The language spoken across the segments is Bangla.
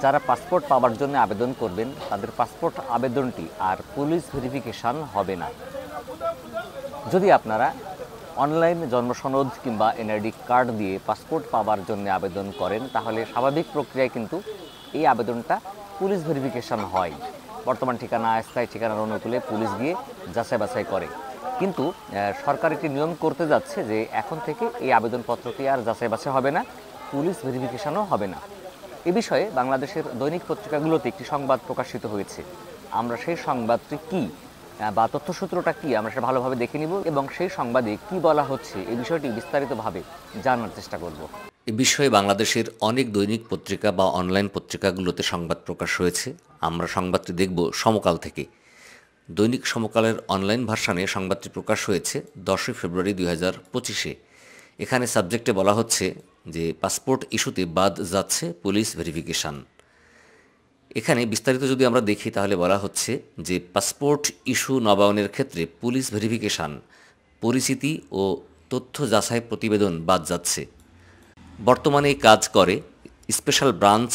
যারা পাসপোর্ট পাওয়ার জন্য আবেদন করবেন তাদের পাসপোর্ট আবেদনটি আর পুলিশ ভেরিফিকেশন হবে না। যদি আপনারা অনলাইন জন্মসনদ কিংবা এনআইডি কার্ড দিয়ে পাসপোর্ট পাওয়ার জন্য আবেদন করেন তাহলে স্বাভাবিক প্রক্রিয়ায় কিন্তু এই আবেদনটা পুলিশ ভেরিফিকেশন হয়। বর্তমান ঠিকানা, স্থায়ী ঠিকানার অনুকূলে পুলিশ গিয়ে যাচাই বাছাই করে। কিন্তু সরকার একটি নিয়ম করতে যাচ্ছে যে এখন থেকে এই আবেদনপত্রটি আর যাচাই বাছাই হবে না, পুলিশ ভেরিফিকেশনও হবে না। এ বিষয়ে বাংলাদেশের দৈনিক পত্রিকাগুলোতে একটি সংবাদ প্রকাশিত হয়েছে। আমরা সেই সংবাদটি কী বা তথ্যসূত্রটা কী আমরা সেটা ভালোভাবে দেখে নিব এবং সেই সংবাদে কী বলা হচ্ছে এই বিষয়টি বিস্তারিতভাবে জানার চেষ্টা করব। এ বিষয়ে বাংলাদেশের অনেক দৈনিক পত্রিকা বা অনলাইন পত্রিকাগুলোতে সংবাদ প্রকাশ হয়েছে। আমরা সংবাদটি দেখব সমকাল থেকে। দৈনিক সমকালের অনলাইন ভার্সানে সংবাদটি প্রকাশ হয়েছে 10 ফেব্রুয়ারি 2025। এখানে সাবজেক্টে বলা হচ্ছে যে পাসপোর্ট ইস্যুতে বাদ যাচ্ছে পুলিশ ভেরিফিকেশন। এখানে বিস্তারিত যদি আমরা দেখি তাহলে বলা হচ্ছে যে পাসপোর্ট ইস্যু নবায়নের ক্ষেত্রে পুলিশ ভেরিফিকেশন, পরিচিতি ও তথ্য যাচাই প্রতিবেদন বাদ যাচ্ছে। বর্তমানে কাজ করে স্পেশাল ব্রাঞ্চ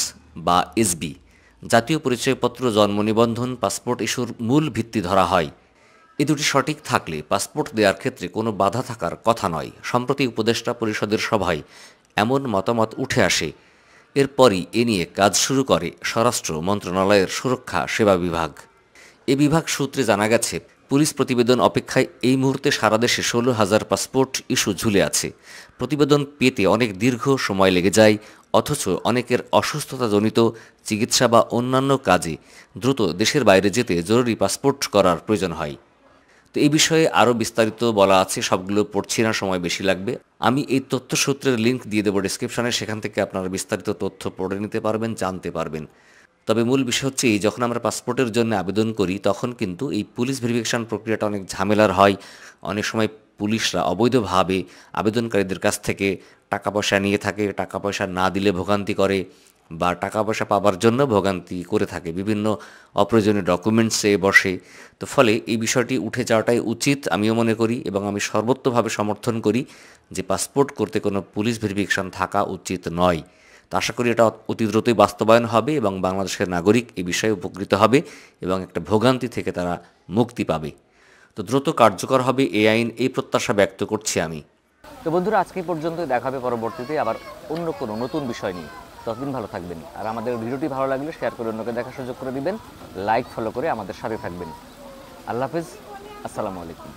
বা এসবি। জাতীয় পরিচয়পত্র, জন্ম নিবন্ধন, পাসপোর্ট ইস্যুর মূল ভিত্তি ধরা হয়। এ দুটি সঠিক থাকলে পাসপোর্ট দেওয়ার ক্ষেত্রে কোনো বাধা থাকার কথা নয়। সম্প্রতি উপদেষ্টা পরিষদের সভায় এমন মতামত উঠে আসে। এরপরই এ নিয়ে কাজ শুরু করে স্বরাষ্ট্র মন্ত্রণালয়ের সুরক্ষা সেবা বিভাগ। এ বিভাগ সূত্রে জানা গেছে, পুলিশ প্রতিবেদন অপেক্ষায় এই মুহূর্তে সারা দেশে 16,000 পাসপোর্ট ইস্যু ঝুলে আছে। প্রতিবেদন পেতে অনেক দীর্ঘ সময় লেগে যায়, অথচ অনেকের অসুস্থতাজনিত চিকিৎসা বা অন্যান্য কাজে দ্রুত দেশের বাইরে যেতে জরুরি পাসপোর্ট করার প্রয়োজন হয়। তো এই বিষয়ে আরও বিস্তারিত বলা আছে, সবগুলো পড়ছি না, সময় বেশি লাগবে। আমি এই তথ্যসূত্রের লিঙ্ক দিয়ে দেবো ডিসক্রিপশনে, সেখান থেকে আপনারা বিস্তারিত তথ্য পড়ে নিতে পারবেন, জানতে পারবেন। তবে মূল বিষয় হচ্ছে এই, যখন আমরা পাসপোর্টের জন্য আবেদন করি তখন কিন্তু এই পুলিশ ভেরিফিকেশন প্রক্রিয়াটা অনেক ঝামেলার হয়। অনেক সময় পুলিশরা অবৈধভাবে আবেদনকারীদের কাছ থেকে টাকা পয়সা নিয়ে থাকে, টাকা পয়সা না দিলে ভোগান্তি করে বা টাকা পয়সা পাবার জন্য ভোগান্তি করে থাকে, বিভিন্ন অপ্রয়োজনীয় ডকুমেন্টসে বসে। তো ফলে এই বিষয়টি উঠে যাওয়াটাই উচিত আমিও মনে করি, এবং আমি সর্বোত্তভাবে সমর্থন করি যে পাসপোর্ট করতে কোনো পুলিশ ভেরিফিকেশন থাকা উচিত নয়। তো আশা করি এটা অতি দ্রুতই বাস্তবায়ন হবে এবং বাংলাদেশের নাগরিক এই বিষয়ে উপকৃত হবে এবং একটা ভোগান্তি থেকে তারা মুক্তি পাবে। তো দ্রুত কার্যকর হবে এই আইন, এই প্রত্যাশা ব্যক্ত করছি আমি। তো বন্ধুরা, আজকে পর্যন্ত দেখা হবে পরবর্তীতে আবার অন্য কোনো নতুন বিষয় নিয়ে। ততদিন ভালো থাকবেন, আর আমাদের ভিডিওটি ভালো লাগলে শেয়ার করে অন্যকে দেখার সুযোগ করে দিবেন, লাইক ফলো করে আমাদের সাথে থাকবেন। আল্লাহ হাফেজ, আসসালামু আলাইকুম।